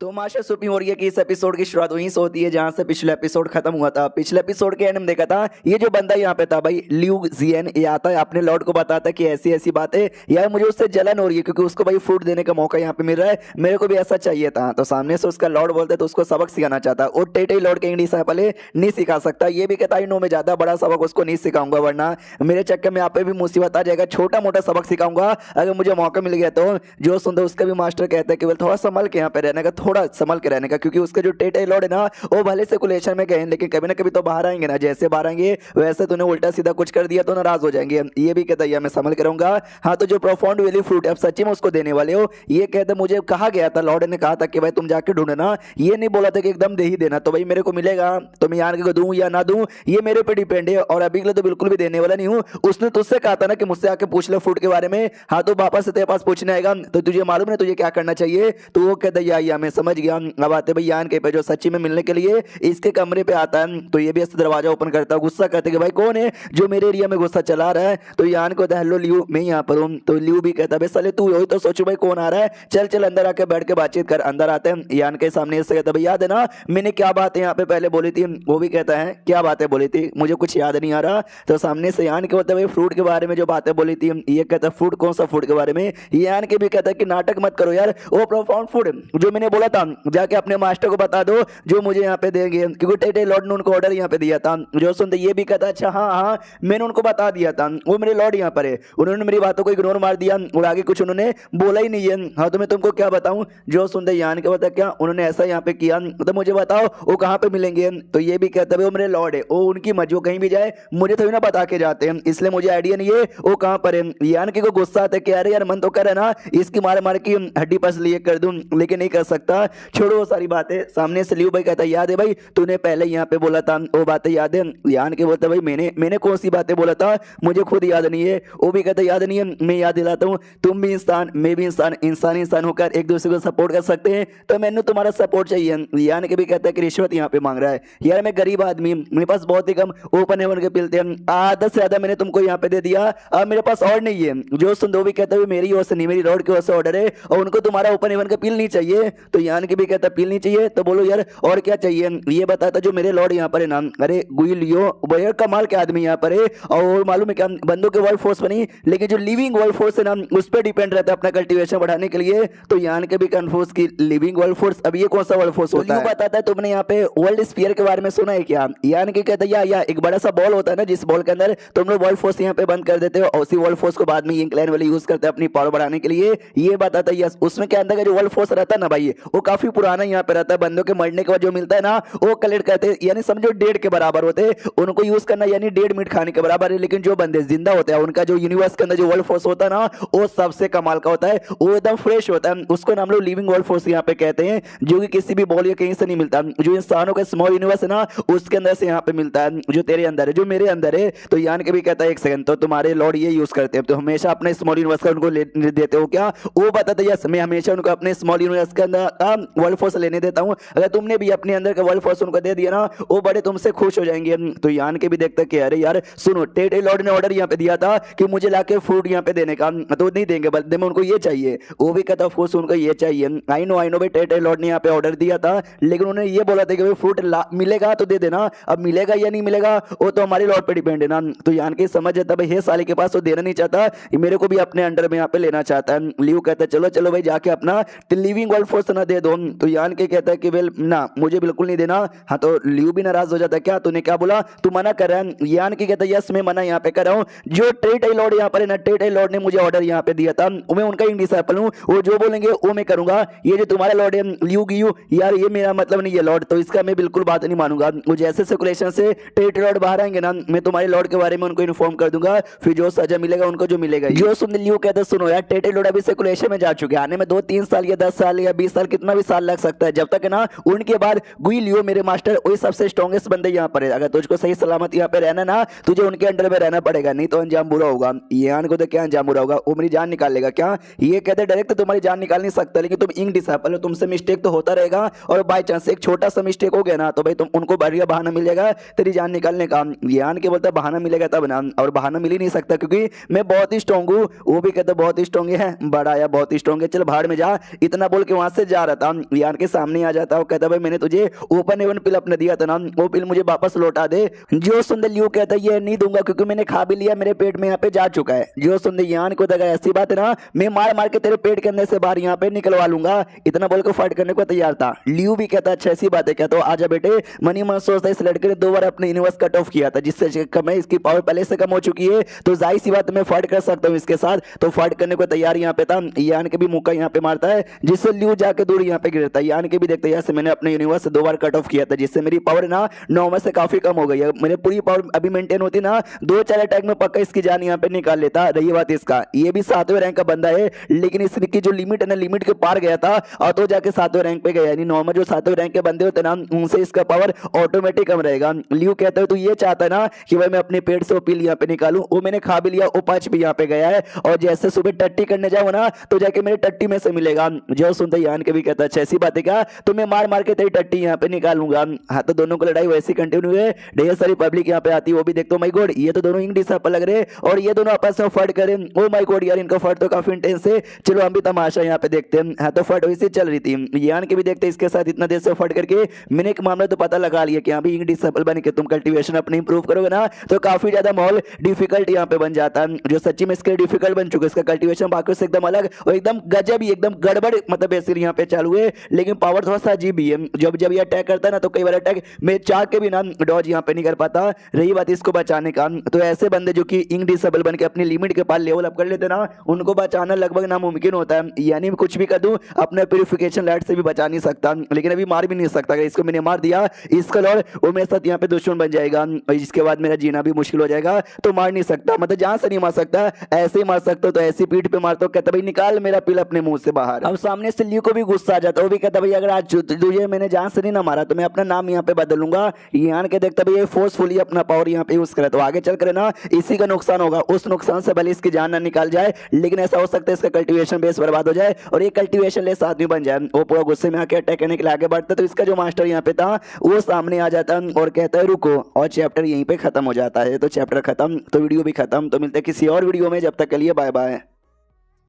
तो माशा सुप्रीम हो रही है कि इस एपिसोड की शुरुआत वहीं से होती है जहां से पिछला एपिसोड खत्म हुआ था। पिछले एपिसोड के एंड में देखा था ये जो बंदा यहाँ पे था भाई ल्यू जियन, ये आता है अपने लॉर्ड को बताता है कि ऐसी ऐसी बात है यार, मुझे उससे जलन हो रही है क्योंकि उसको भाई फ्रूट देने का मौका यहाँ पे मिल रहा है, मेरे को भी ऐसा चाहिए था। तो सामने से उसका लॉर्ड बोलता है तो उसको सबक सिखाना चाहता है और टेटे लॉर्ड के डिसाइपल नहीं सिखा सकता। ये भी कहता है नो, में ज्यादा बड़ा सबक उसको नहीं सिखाऊंगा वरना मेरे चक्कर में यहाँ पे भी मुसीबत आ जाएगा, छोटा मोटा सबक सिखाऊंगा अगर मुझे मौका मिल गया। तो जो सुंदर उसका भी मास्टर कहता है केवल थोड़ा संभल के यहाँ पे रहने का, थोड़ा संभल के रहने का, क्योंकि उसके जो टेटे लॉर्ड है ना वो भले सर्कुलेशन में गए लेकिन कभी ना कभी तो बाहर आएंगे ना, जैसे बाहर आएंगे वैसे तूने उल्टा सीधा कुछ कर दिया तो नाराज हो जाएंगे। ये भी कहता है मैं संभल के रहूंगा। हाँ, तो जो प्रोफाउंड वैल्यू फ्रूट है आप सच्ची में उसको देने वाले हो? ये कहते मुझे कहा गया था, लॉर्ड ने कहा था कि भाई तुम जाके ढूंढना, ये नहीं बोला था कि एकदम दे ही देना। तो भाई मेरे को मिलेगा तो मैं यार को दूं या ना दूं ये मेरे पे डिपेंड है, और अभी के लिए तो बिल्कुल भी देने वाला नहीं हूँ। उसने तुझसे कहा था ना कि मुझसे आके पूछ ले फ्रूट के बारे में। हाँ, तो वापस से तेरे पास पूछने आएगा तो तुझे मालूम है तुझे क्या करना चाहिए? तो वो कहता है या मैं समझ गया। अब आते भाई यान के पे जो सच्ची में मिलने के लिए इसके कमरे पे आता है। तो ये भी ऐसे दरवाजा ओपन करता है, गुस्सा करते कि भाई कौन है जो मेरे एरिया में गुस्सा चला रहा है? तो यान को हेलो ल्यू, मैं यहाँ पर हूँ। तो ल्यू भी कहता है साले तू हो तो सोचो भाई कौन आ रहा है, चल चल अंदर आके बैठ के बातचीत कर। अंदर आते हैं, यान के सामने से कहता है याद है ना मैंने क्या बात है यहाँ पे पहले बोली थी? वो भी कहता है क्या बातें बोली थी, मुझे कुछ याद नहीं आ रहा। तो सामने से यान के बोलता है फ्रूट के बारे में जो बातें बोली थी। ये कहता है फ्रूट कौन सा फ्रूट के बारे में? यान के भी कहता है कि नाटक मत करो यार, वो प्रोफाउंड फूड जो मैंने बोला था जाके अपने मास्टर को बता दो जो मुझे यहाँ पे देंगे, क्योंकि टेटे लॉर्ड ने उनको ऑर्डर यहाँ पे दिया था। जो सुनते ये भी कहता अच्छा हाँ हाँ मैंने उनको बता दिया था, वो मेरे लॉर्ड यहाँ पर है, उन्होंने मेरी बातों को इग्नोर मार दिया और आगे कुछ उन्होंने बोला ही नहीं है। हाँ, तो मैं तुमको क्या बताऊं? जो सुनते यान के बता क्या उन्होंने ऐसा यहाँ पे किया, तो मुझे बताओ वो कहाँ पे मिलेंगे? तो ये भी कहता है वो मेरे लॉर्ड है, वो उनकी मर्जी, कहीं भी जाए मुझे थोड़ी ना बता के जाते हैं, इसलिए मुझे आइडिया नहीं है वो कहाँ पर है। यान के को गुस्सा आता है कि अरे यार मन तो कर है ना इसकी मार मार की हड्डी पस लिए कर दूं, लेकिन नहीं कर सकता, छोड़ो वो सारी बातें। सामने से लियो भाई कहता है याद है भाई तूने पहले यहाँ पे बोला था वो बातें याद है? यान के बोलता भाई मैंने कौन सी बातें बोला था मुझे खुद याद नहीं है। वो भी कहता याद नहीं है, मैं याद दिलाता हूँ, तुम भी इंसान मैं भी इंसान, इंसान होकर एक दूसरे को सपोर्ट कर सकते हैं, तो मैंने तुम्हारा सपोर्ट चाहिए। यान के भी कहता है कि रिश्वत यहाँ पे मांग रहा है यार, मैं गरीब आदमी, मेरे पास बहुत ही कम ओपन हेवन के पिलते हैं, आधा से ज्यादा मैंने तुमको यहाँ पे दे दिया, अब मेरे पास और नहीं है। जो सुन दो भी कहता है मेरी ओर से नहीं, मेरी लॉर्ड की ओर से ऑर्डर है और उनको तुम्हारा ओपन हेवन का पिल नहीं चाहिए। तो यान के भी कहता पिल नहीं चाहिए तो बोलो यार और क्या चाहिए? ये बताता जो मेरे लॉर्ड यहाँ पर है ना, अरे गुइलियो बड़े कमाल के आदमी यहाँ पर है, और मालूम है क्या बंदों के वर्ल्ड फोर्स बनी, लेकिन जो लिविंग वर्ल्ड फोर्स है ना उस पर डिपेंड रहता है अपना कल्टीवेशन बढ़ाने के लिए। तो यान के भी कंफ्यूज की लिविंग वर्ल्ड फोर्स, अब ये कौन सा वर्ल्ड फोर्स होता है? बताता है तुमने यहाँ पे वर्ल्ड स्फीयर के बारे में सुना है क्या? यान के कहता है या एक बड़ा सा बॉल होता है ना, जिस बॉल के अंदर तुम लोग वर्ल्ड फोर्स यहाँ पे बंद कर देते हो और उसी वर्ल्ड फोर्स को बाद में इंक्लैन वाले यूज करते हैं अपनी पावर बढ़ाने के लिए। ये बताता है यस, उसमें क्या अंदर का जो वर्ल्ड फोर्स रहता है ना भाई वो काफी पुराना यहाँ पे रहता है, बंदों के मरने के बाद जो मिलता है ना वो कलेक्ट करते हैं, यानी समझो 1.5 के बराबर होते हैं, उनको यूज करना यानी 1.5 मीट खाने के बराबर है। लेकिन जो बंदे जिंदा होते हैं उनका जो यूनिवर्स के अंदर जो वर्ल्ड फोर्स होता है ना वो सबसे कमाल का होता है, वो एकदम फ्रेश होता है, उसको हम लोग लिविंग वर्ल्ड फोर्स यहाँ पे कहते हैं, जो कि किसी भी बॉल या कहीं से नहीं मिलता। जो इंसानों का स्मॉल यूनिवर्स है ना उसके अंदर से यहाँ पे मिलता है, जो तेरे अंदर है जो मेरे अंदर है। तो यान के भी कहता है एक सेकंड, तो तुम्हारे लॉर्ड ये यूज करते हैं तो हमेशा अपने स्मॉल यूनिवर्स का उनको देते हो क्या? वो बताता है यस, मैं हमेशा उनको अपने स्मॉल यूनिवर्स के अंदर वर्ल्ड फोर्स लेने देता हूँ, अगर तुमने भी अपने अंदर का वर्ल्ड फोर्स उनको दे दिया ना वो बड़े तुमसे खुश हो जाएंगे। तो यान के भी देखता कि अरे यार सुनो, टेटे लॉर्ड ने ऑर्डर यहाँ पे दिया था कि मुझे लाके फ्रूट यहाँ पे देने का, तो नहीं देंगे, बदले में उनको ये चाहिए। वो भी कहता फ्रूट उनको ये चाहिए। आई नो भाई टेटे लॉर्ड ने यहाँ पे ऑर्डर दिया था, लेकिन उन्होंने ये बोला था कि भाई फ्रूट मिलेगा तो दे देना, अब मिलेगा या नहीं मिलेगा वो तो हमारे लॉर्ड पे डिपेंड है ना। तो यान के समझ जाता भाई साले के पास वो देना नहीं चाहता, मेरे को भी अपने अंडर में यहाँ पे लेना चाहता है। लियो कहता चलो चलो भाई जाके अपना लिविंग वर्ल्ड फोर्स ना दे दो। तो यान के कहता है कि वेल ना मुझे बिल्कुल नहीं देना। हाँ, तो लियो भी नाराज हो जाता है, क्या तूने क्या बोला, तू मना कर रहा है? यान के कहता है यस मैं मना यहाँ पे कर रहा हूँ, जो टेटे लॉर्ड यहाँ पर है ना, टेटे लॉर्ड ने मुझे ऑर्डर यहाँ पे दिया था, मैं उनका ही डिसाइपल हूँ, वो जो बोलेंगे वो मैं करूंगा। ये जो तुम्हारा लॉर्ड है लियो गियो यार ये मेरा मतलब नहीं है लॉर्ड, तो इसका मैं बिल्कुल बात नहीं मानूंगा। वो जैसे सर्कुलेशन से टेटे लॉर्ड बाहर आएंगे ना मैं तुम्हारे लॉर्ड के बारे में उनको इन्फॉर्म कर दूंगा, फिर जो सजा मिलेगा उनको जो मिलेगा। जो सुन लियो कहता सुनो यार, टेटे लॉर्ड अभी सर्कुलेशन में जा चुके हैं, आने में 2-3 साल या 10 साल या 20 साल कितना भी साल लग सकता है, जब तक है ना उनके बाद गुई लियो मेरे मास्टर वही सबसे स्ट्रॉन्गेस्ट बंदे यहाँ पर है। अगर तुझको सही सलामत यहाँ पे रहना ना तुझे उनके अंडर में रहना पड़ेगा, नहीं तो अंजाम बुरा होगा। यान को तो क्या अंजाम बुरा होगा, वो मेरी जान निकाल लेगा क्या? ये कहते डायरेक्ट तुम्हारी जान निकाल नहीं सकता, लेकिन तुम इंग डिसाइपल हो, तुमसे मिस्टेक तो होता रहेगा, और बाय चांस एक छोटा सा मिस्टेक हो गया ना तो भाई तुम उनको बढ़िया बहाना मिल जाएगा तेरी जान निकालने का। यान के बोलता बहाना मिलेगा तब ना, और बहाना मिल ही नहीं सकता क्योंकि मैं बहुत ही स्ट्रॉन्ग हूँ। वो भी कहता बहुत ही स्ट्रॉन्ग है, बड़ा या बहुत ही स्ट्रॉन्ग है, चल भाड़ में जा, इतना बोल के वहां से जा रहा था, यान के सामने आ जाता है और कहता है भाई मैंने तुझे ओपन हेवन पिल अपने दिया था ना, वो पिल मुझे वापस लौटा दे। जो सुनते लियो कहता है ये नहीं दूंगा क्योंकि मैंने खा भी लिया, मेरे पेट में यहाँ पे जा चुका है। जो सुनते यान को लगा ऐसी बात है ना, मैं मार मार के तेरे पेट के अंदर से बाहर यहाँ पे निकलवा लूंगा, इतना बोल के फाइट करने को तैयार था। लियो भी कहता अच्छा ऐसी बात है क्या, तो आजा बेटे। मनी मन सोचता है इस लड़के ने 2 बार अपने यूनिवर्स कट ऑफ किया था जिससे कम है, इसकी पावर पहले से कम हो चुकी है, तो जाहिर सी बात मैं फाइट कर सकता हूँ इसके साथ, तो फाइट करने को तैयार यहाँ पे था। यान के भी मुक्का यहाँ पे मारता है जिससे लियो जाके दूर यहाँ पे गिरता है। यान के भी देखते हैं मैंने अपने यूनिवर्स से 2 बार कट ऑफ किया था जिससे मेरी पावर ना नॉर्मल से काफी कम हो गई है, मेरी पूरी पावर अभी मेंटेन होती ना 2-4 अटैक में पक्का इसकी जान यहाँ पे निकाल लेता। रही बात इसका, ये भी 7वें रैंक का बंदा है लेकिन इसकी जो लिमिट है ना, लिमिट के पार गया था और तो जाके 7वें रैंक पे गया। यानी नॉर्मल जो 7वें रैंक के बंदे होते ना उनसे इसका पावर ऑटोमेटिक कम रहेगा। लियो कहता है तो ये चाहता है ना कि भाई मैं अपने पेट से वो पिल यहाँ पे निकालूं, वो मैंने खा भी लिया, वो पच भी यहाँ पे गया है और जैसे सुबह टट्टी करने जाऊँ ना तो जाके मेरे टट्टी में से मिलेगा। जो सुनते यान के भी कहता है ऐसी बात है क्या, तो मैं मार मार के तेरी टट्टी यहाँ पे निकालूंगा। हाँ तो दोनों को लड़ाई वैसी कंटिन्यू है, ढेर सारी पब्लिक यहाँ पे आती है, वो भी देखते हो माय गॉड ये तो दोनों इंग्लिश लग रहे और ये दोनों आपस में फाइट करें। ओ माय गॉड यार इनका फाइट तो काफी इंटेंस है, चलो हम भी तमाशा यहाँ पे देखते हैं। हाँ तो फाइट वैसी चल रही थी, यान के भी देखते इसके साथ इतना देर से फाइट करके मैंने एक मामला तो पता लगा लिया कि यहाँ भी इंग्लिश बन के तुम कल्टीवेशन अपनी इंप्रूव करोगे ना तो काफी ज्यादा माहौल डिफिकल्ट यहाँ पे बन जाता है, जो सच्ची में इसके डिफिकल्ट बन चुका है। इसका कल्टीवेशन बाकी से एकदम अलग और एकदम गजब ही एकदम गड़बड़ मतलब बेसिकली यहाँ पे चालू है, लेकिन पावर थोड़ा सा अजीब ही है। जब जब ये अटैक करता है ना तो कई बार अटैक में चाह के भी ना डॉज यहाँ पे नहीं कर पाता। रही बात इसको बचाने का, तो ऐसे बंदे जो कि इंग डिसेबल बन के अपनी लिमिट के पास लेवल अप कर लेते ना उनको बचाना लगभग नामुमकिन होता है। यानी कुछ भी कर दूं अपने प्यूरिफिकेशन लाइट से भी बचा नहीं सकता, लेकिन अभी मार भी नहीं सकता। अगर इसको मैंने मार दिया इसका लॉर्ड वो मेरे साथ यहाँ पे दुश्मन बन जाएगा और इसके बाद मेरा जीना भी मुश्किल हो जाएगा, तो मार नहीं सकता, मतलब जहां से नहीं मार सकता ऐसे ही मार सकता, तो ऐसी पीठ पे मारता, कहता भाई निकाल मेरा पिल अपने मुंह से बाहर। अब सामने से लियो को भी गुस्सा आ जाता, वो भी कहता भाई अगर आज तुझे मैंने जहां से नहीं ना मारा तो मैं अपना नाम यहाँ पे बदलूंगा। यहाँ के देखता भाई फोर्सफुली अपना पावर यहाँ पे यूज करे तो आगे चल कर ना इसी का नुकसान होगा, उस नुकसान से भले इसकी जान ना निकाल जाए लेकिन ऐसा हो सकता है इसका कल्टीवेशन बेस बर्बाद हो जाए और ये कल्टीवेशन लेस आदमी बन जाए। वो पूरा गुस्से में आके अटैक करने के लिए आगे बढ़ता, तो इसका जो मास्टर यहाँ पे था वो सामने आ जाता और कहता है रुको, और चैप्टर यहीं पे खत्म हो जाता है। तो चैप्टर खत्म तो वीडियो भी खत्म, तो मिलते हैं किसी और वीडियो में, जब तक के लिए बाय बाय।